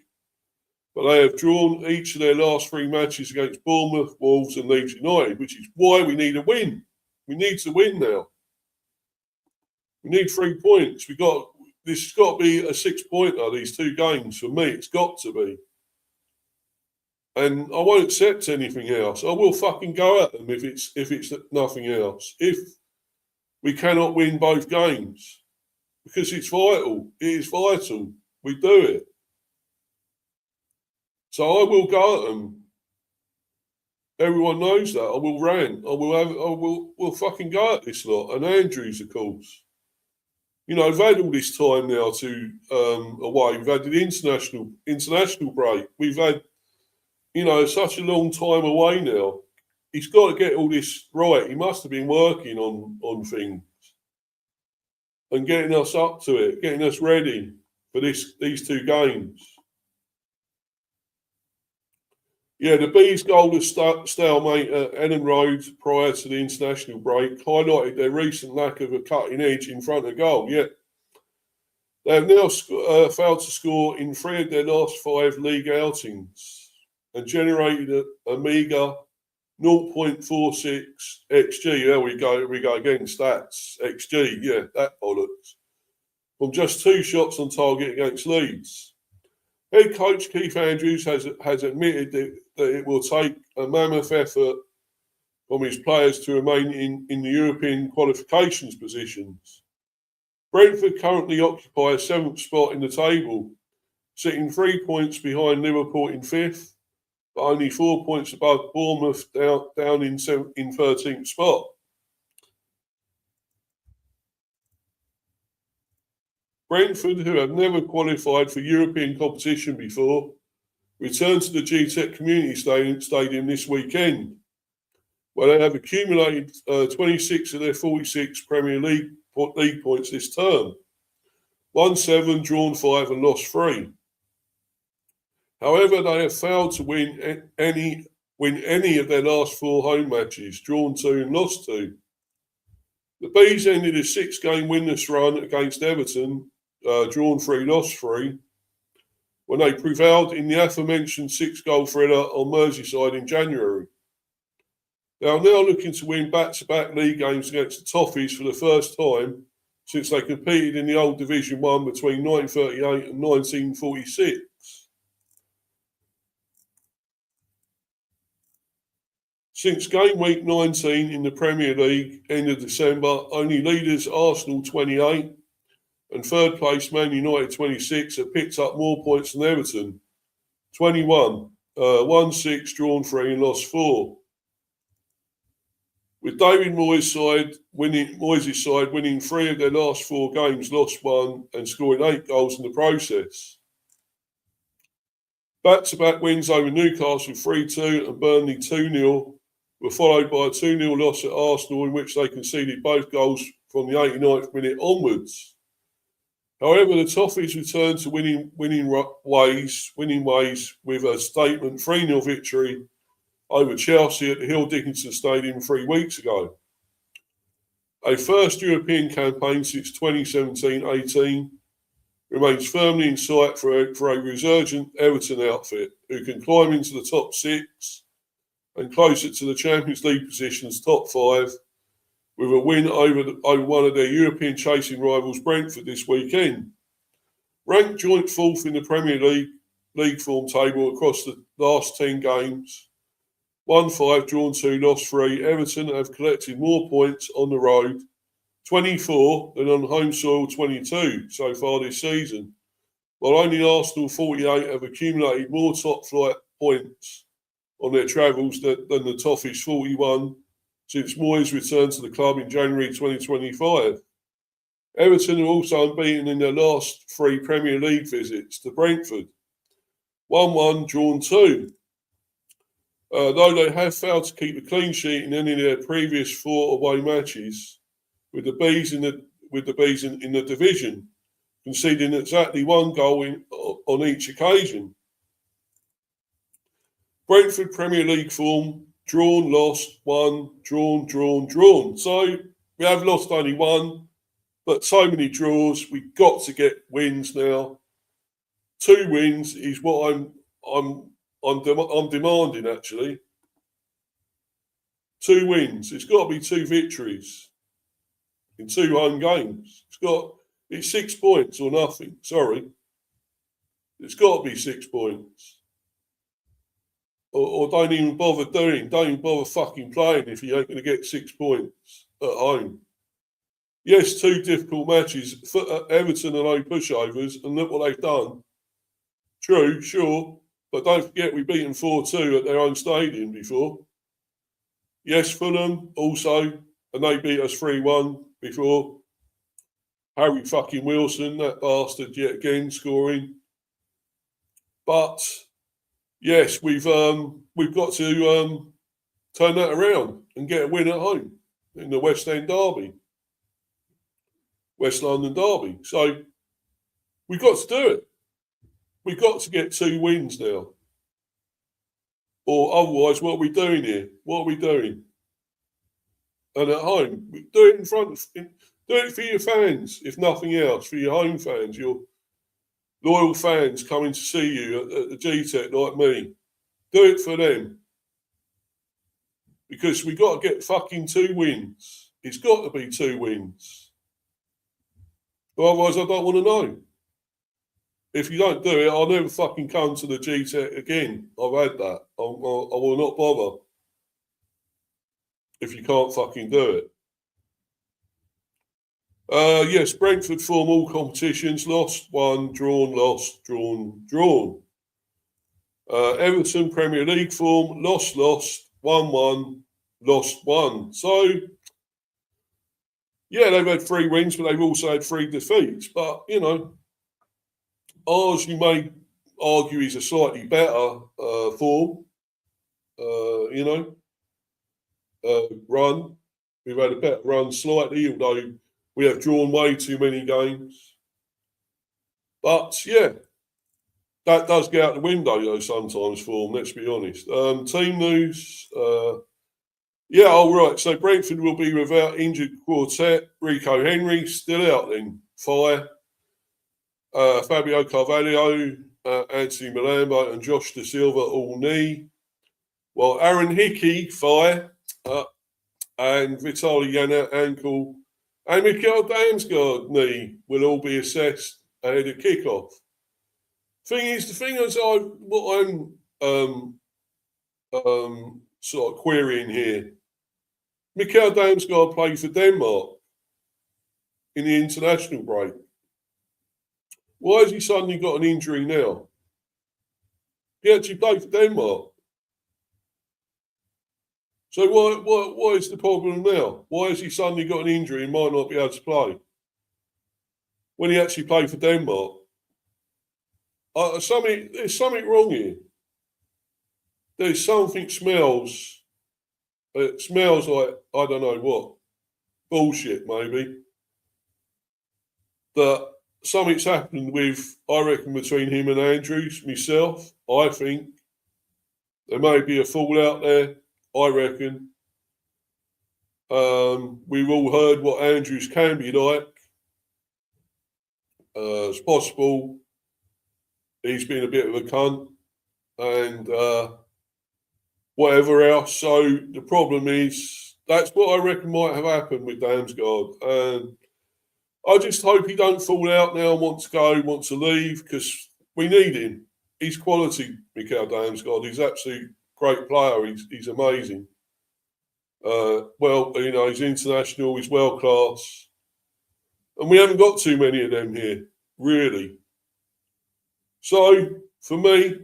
but they have drawn each of their last 3 matches against Bournemouth, Wolves and Leeds United, which is why we need a win. We need to win now. We need 3 points. This has got to be a 6-pointer, these 2 games. For me, it's got to be. And I won't accept anything else. I will fucking go at them if it's nothing else. If we cannot win both games. Because it's vital. It is vital. We do it. So I will go at them. Everyone knows that. I will rant. We'll fucking go at this lot. And Andrews, of course. You know, I've had all this time now to away. We've had the international break. We've had, such a long time away now. He's got to get all this right. He must have been working on things and getting us up to it, getting us ready for these 2 games. Yeah, the Bees' goal of stalemate at Ellen Road prior to the international break highlighted their recent lack of a cutting edge in front of goal. Yet they have now failed to score in 3 of their last 5 league outings and generated a meagre 0.46 XG. There we go again, stats. XG, yeah, that bollocks. From just 2 shots on target against Leeds. Head coach Keith Andrews has admitted that it will take a mammoth effort from his players to remain in the European qualifications positions. Brentford currently occupy a 7th spot in the table, sitting 3 points behind Liverpool in 5th, but only 4 points above Bournemouth down in 13th spot. Brentford, who have never qualified for European competition before, return to the G-Tech Community Stadium this weekend, where they have accumulated 26 of their 46 Premier League points this term. Won 7, drawn 5 and lost 3. However, they have failed to win any of their last 4 home matches, drawn 2 and lost 2. The Bees ended a 6-game winless run against Everton, drawn 3, lost 3, when they prevailed in the aforementioned 6-goal thriller on Merseyside in January. They are now looking to win back-to-back league games against the Toffees for the first time since they competed in the old Division 1 between 1938 and 1946. Since game week 19 in the Premier League, end of December, only leaders Arsenal 28 and 3rd place Man United 26 have picked up more points than Everton, 21, won 6, drawn 3 and lost 4. With David Moyes' side winning 3 of their last 4 games, lost 1 and scoring 8 goals in the process. Back-to-back wins over Newcastle 3-2 and Burnley 2-0 were followed by a 2-0 loss at Arsenal in which they conceded both goals from the 89th minute onwards. However, the Toffees returned to winning ways with a statement 3-0 victory over Chelsea at the Hill Dickinson Stadium 3 weeks ago. A first European campaign since 2017-18 remains firmly in sight for a resurgent Everton outfit who can climb into the top 6 and closer to the Champions League positions top 5 with a win over one of their European chasing rivals, Brentford, this weekend. Ranked joint fourth in the Premier League form table across the last 10 games. Won 5, drawn 2, lost 3. Everton have collected more points on the road, 24, than on home soil, 22 so far this season. While only Arsenal, 48, have accumulated more top flight points on their travels than the Toffees, 41, since Moyes returned to the club in January 2025. Everton are also unbeaten in their last 3 Premier League visits to Brentford. 1-1, drawn 2. Though they have failed to keep a clean sheet in any of their previous 4 away matches, with the Bees in the division, conceding exactly 1 goal on each occasion. Brentford Premier League form: drawn, lost, won, drawn, drawn, drawn. So we have lost only 1, but so many draws. We've got to get wins now. 2 wins is what I'm demanding, actually. 2 wins. It's got to be 2 victories in 2 home games. It's 6 points or nothing. Sorry. It's got to be 6 points. Or don't even bother fucking playing if you ain't going to get 6 points at home. Yes, 2 difficult matches. Everton are no pushovers, and look what they've done. True, sure. But don't forget we beat them 4-2 at their own stadium before. Yes, Fulham also, and they beat us 3-1 before. Harry fucking Wilson, that bastard, yet again scoring. But yes, we've got to turn that around and get a win at home in the West London derby. So we've got to do it. We've got to get 2 wins now. Or otherwise, what are we doing here? What are we doing? And at home, do it do it for your fans, if nothing else, for your home fans, your loyal fans coming to see you at the GTEC like me. Do it for them. Because we got to get fucking 2 wins. It's got to be 2 wins. Otherwise, I don't want to know. If you don't do it, I'll never fucking come to the GTEC again. I've had that. I will not bother. If you can't fucking do it. Yes, Brentford form all competitions. Lost, won, drawn, lost, drawn, drawn. Everton Premier League form: lost, won, lost, won. So, yeah, they've had 3 wins, but they've also had 3 defeats. But, you know, ours, you may argue, is a slightly better form, run. We've had a better run slightly, although we have drawn way too many games. But, yeah, that does get out the window, though, sometimes, form, let's be honest. Team news. Right. So Brentford will be without injured quartet. Rico Henry still out then. Fire. Fabio Carvalho, Anthony Malambo and Josh Da Silva all knee. While Aaron Hickey, fire. And Vitaly Yana, ankle. And Mikael Damsgaard, knee, will all be assessed ahead of kickoff. The thing is, what I'm sort of querying here. Mikael Damsgaard played for Denmark in the international break. Why has he suddenly got an injury now? He actually played for Denmark. So why is the problem now? Why has he suddenly got an injury and might not be able to play when he actually played for Denmark? There's something wrong here. There's something smells. It smells like, I don't know what, bullshit maybe. That something's happened with, I reckon, between him and Andrews, myself. I think there may be a fallout there. I reckon. We've all heard what Andrews can be like. It's possible he's been a bit of a cunt and whatever else. So the problem is That's what I reckon might have happened with Damsgaard. And I just hope he don't fall out now and want to go, want to leave, because we need him. He's quality, Mikael Damsgaard. He's absolutely great player. He's amazing. He's international. He's world class, and we haven't got too many of them here, really. So for me,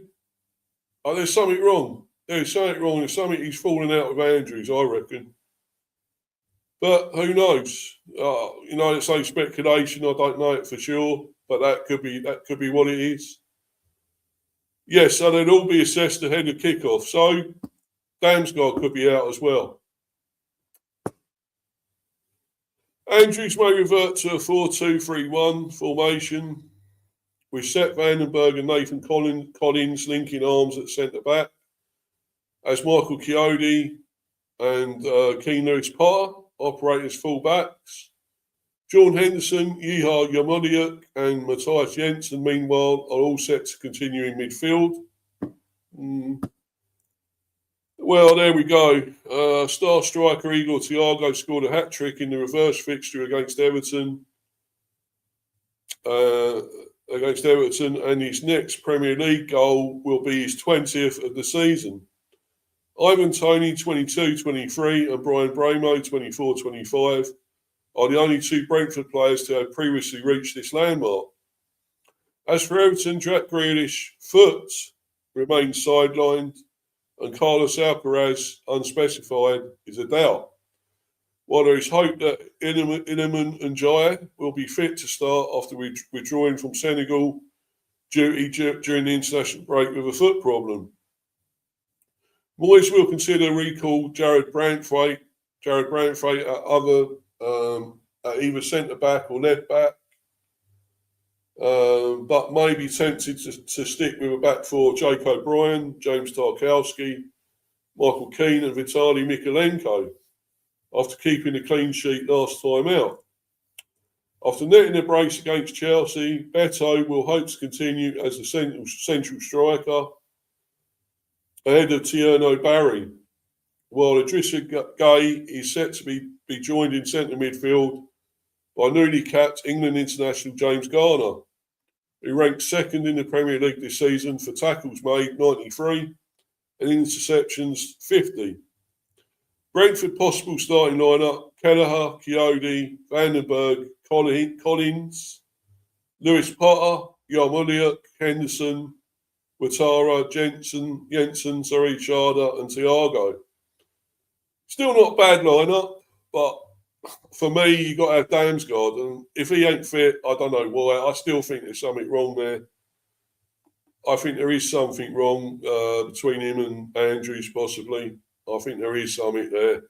there's something wrong. There's something wrong. There's something he's falling out with Andrews, I reckon. But who knows? It's only speculation. I don't know it for sure, but that could be what it is. Yes, so they'll all be assessed ahead of kickoff. So Damsgaard could be out as well. Andrews may revert to a 4-2-3-1 formation with Seth Vandenberg and Nathan Collins linking arms at centre back, as Michael Chiodi and Keane Lewis-Potter operate as full backs. Jordan Henderson, Yeha Yarmoliuk and Matthias Jensen, meanwhile, are all set to continue in midfield. Well, there we go. Star striker Igor Thiago scored a hat-trick in the reverse fixture against Everton. And his next Premier League goal will be his 20th of the season. Ivan Toney, 22-23, and Brian Bramo, 24-25, are the only two Brentford players to have previously reached this landmark. As for Everton, Jack Grealish, foot, remains sidelined, and Carlos Alcaraz, unspecified, is a doubt. While there is hope that Iliman and Jaya will be fit to start after withdrawing from Senegal during the international break with a foot problem. Moyes will consider recall Jared Brandthwaite at either centre back or left back, but may be tempted to stick with a back four: Jake O'Brien, James Tarkowski, Michael Keane, and Vitaly Mikolenko, after keeping a clean sheet last time out. After netting a brace against Chelsea, Beto will hope to continue as the central striker ahead of Tierno Barry, while Idrissa Gueye is set to be joined in centre midfield by newly capped England international James Garner, who ranked second in the Premier League this season for tackles made, 93, and interceptions, 50. Brentford possible starting lineup: Kelleher, Chiodi, Vandenberg, Collins, Lewis-Potter, Yarmoliuk, Henderson, Ouattara, Jensen, Schade, and Thiago. Still not a bad lineup, but for me, you got to have Damsgaard, and if he ain't fit, I don't know why. I still think there's something wrong there. I think there is something wrong between him and Andrews, possibly. I think there is something there.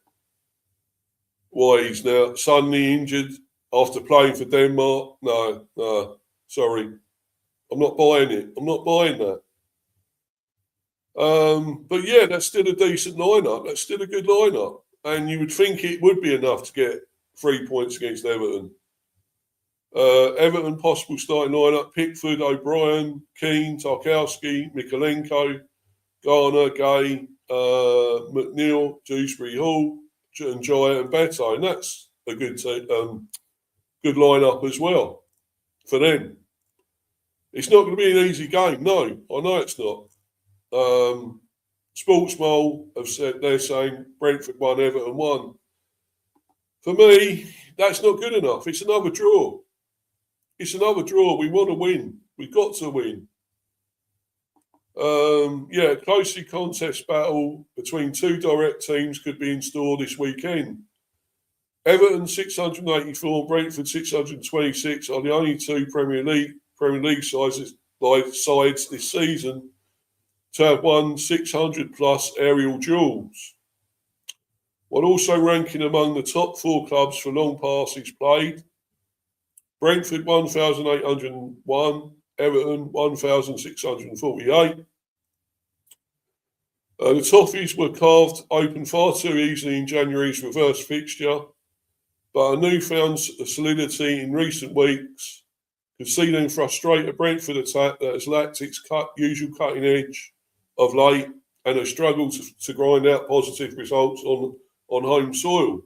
Why he's now suddenly injured after playing for Denmark? No, sorry. I'm not buying it. I'm not buying that. But yeah, that's still a decent lineup. That's still a good lineup. And you would think it would be enough to get 3 points against Everton. Everton possible starting lineup: Pickford, O'Brien, Keane, Tarkowski, Mikolenko, Garner, Gay, McNeil, Dewsbury Hall, and Jaya and Beto. And that's a good lineup as well for them. It's not going to be an easy game. No, I know it's not. Sportsmole have said, they're saying Brentford won, Everton won. For me, that's not good enough. It's another draw. It's another draw. We want to win. We've got to win. Closely contest battle between two direct teams could be in store this weekend. Everton 684 and Brentford 626 are the only two Premier League sides this season to have won 600 plus aerial duels, while also ranking among the top four clubs for long passes played. Brentford 1,801, Everton 1,648. The Toffees were carved open far too easily in January's reverse fixture, but a newfound solidity in recent weeks could see them frustrate a Brentford attack that has lacked its usual cutting edge of late and has struggled to grind out positive results on on home soil.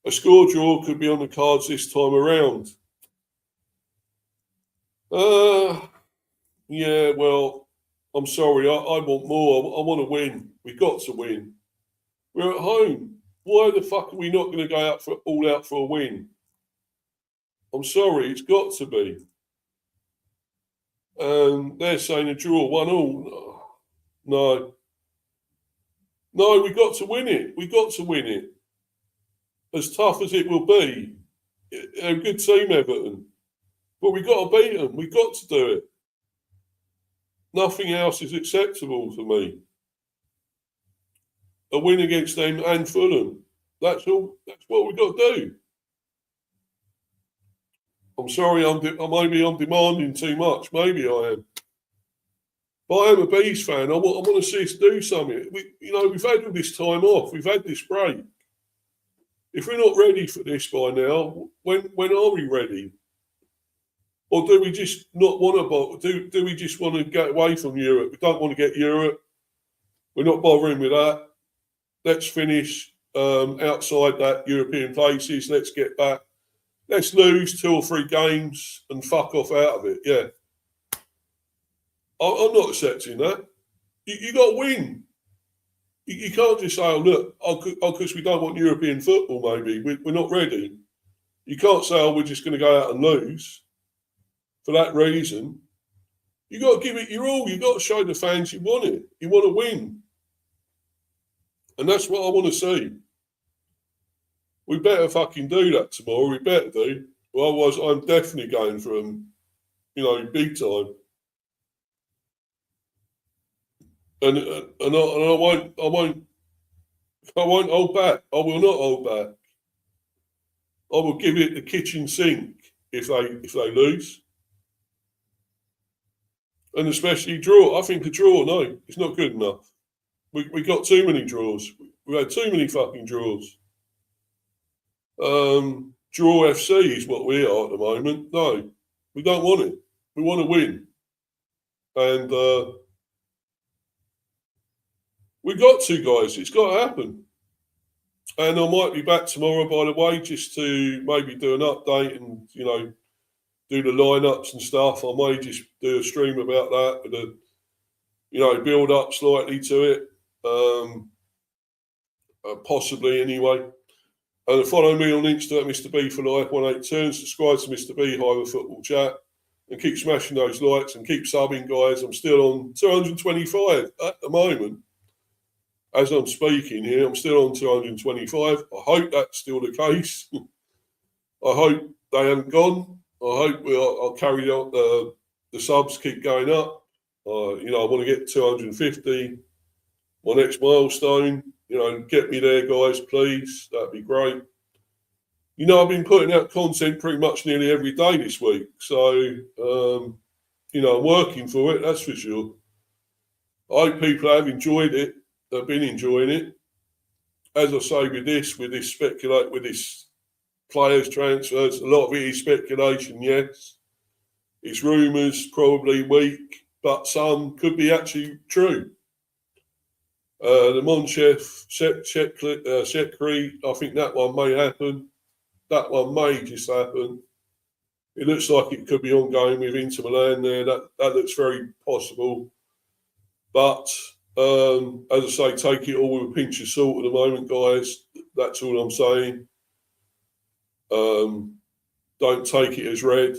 A score draw could be on the cards this time around. Yeah, well, I'm sorry. I want more. I want to win. We've got to win. We're at home. Why the fuck are we not going to go all out for a win? I'm sorry. It's got to be. They're saying a draw, 1-1. No. No, we've got to win it. We've got to win it. As tough as it will be. They're a good team, Everton. But we've got to beat them. We've got to do it. Nothing else is acceptable for me. A win against them and Fulham. That's all. That's what we've got to do. I'm sorry, maybe I'm demanding too much. Maybe I am. But I am a Bees fan. I want to see us do something. We've had all this time off. We've had this break. If we're not ready for this by now, when are we ready? Or do we just not want to? Do we just want to get away from Europe? We don't want to get Europe. We're not bothering with that. Let's finish outside that European places. Let's get back. Let's lose 2 or 3 games and fuck off out of it. Yeah. I'm not accepting that. You got to win. You can't just say, oh, look, because we don't want European football, maybe. We're not ready. You can't say, oh, we're just going to go out and lose for that reason. You got to give it your all. You got to show the fans you want it. You want to win. And that's what I want to see. We better fucking do that tomorrow. We better do. Well, otherwise, I'm definitely going for them, big time. And I won't hold back. I will not hold back. I will give it the kitchen sink if they lose. And especially draw. I think a draw, no, it's not good enough. We got too many draws. We've had too many fucking draws. Draw FC is what we are at the moment. No, we don't want it. We want to win. And we've got to, guys. It's got to happen. And I might be back tomorrow, by the way, just to maybe do an update and, do the lineups and stuff. I may just do a stream about that with a, build up slightly to it. Possibly anyway. And follow me on Insta at Mr. B for Life 182 subscribe to Mr. B Highway Football Chat and keep smashing those likes and keep subbing, guys. I'm still on 225 at the moment. As I'm speaking here, I'm still on 225. I hope that's still the case. I hope they haven't gone. I hope I'll carry on the subs keep going up. I want to get 250. My next milestone. Get me there, guys, please. That'd be great. I've been putting out content pretty much nearly every day this week. So, I'm working for it, that's for sure. I hope people have enjoyed it. They've been enjoying it. As I say, with this players transfers, a lot of it is speculation, yes. It's rumours, probably weak, but some could be actually true. The Monchef Shekri, I think that one may happen. That one may just happen. It looks like it could be ongoing with Inter Milan there. That looks very possible. But as I say, take it all with a pinch of salt at the moment, guys. That's all I'm saying. Don't take it as read.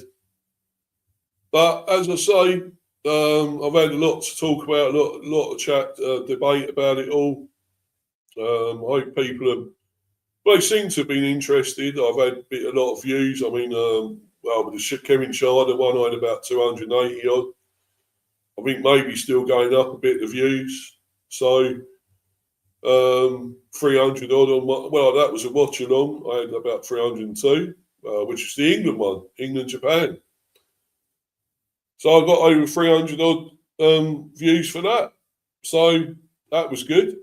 But as I say, I've had a lot to talk about, a lot of chat, debate about it all. I hope people they seem to have been interested. I've had a lot of views. I mean, with the Kevin Sharder one, I had about 280 odd. I think maybe still going up a bit, the views. So, 300 odd on that was a watch along. I had about 302, which is the England one, England-Japan. So I got over 300 odd views for that. So that was good.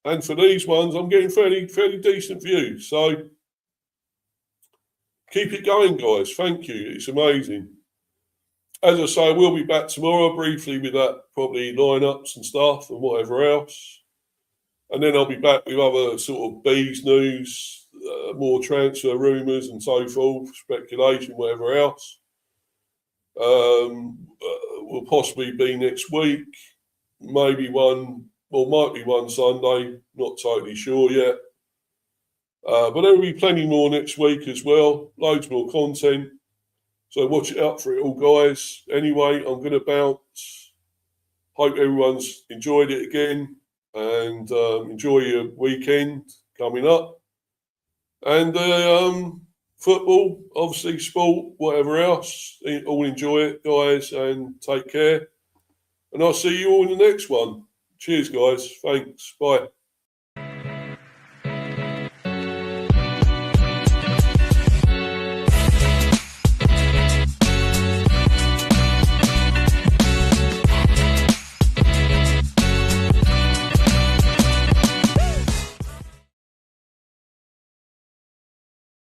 And for these ones, I'm getting fairly decent views. So keep it going, guys. Thank you. It's amazing. As I say, we'll be back tomorrow briefly with that, probably lineups and stuff and whatever else. And then I'll be back with other sort of bees news, more transfer rumours and so forth, speculation, whatever else. Will possibly be next week. Maybe one, or might be one Sunday. Not totally sure yet. But there will be plenty more next week as well. Loads more content. So watch out for it all, guys. Anyway, I'm going to bounce. Hope everyone's enjoyed it again. And enjoy your weekend coming up. And football, obviously, sport, whatever else. All enjoy it, guys, and take care. And I'll see you all in the next one. Cheers, guys. Thanks. Bye.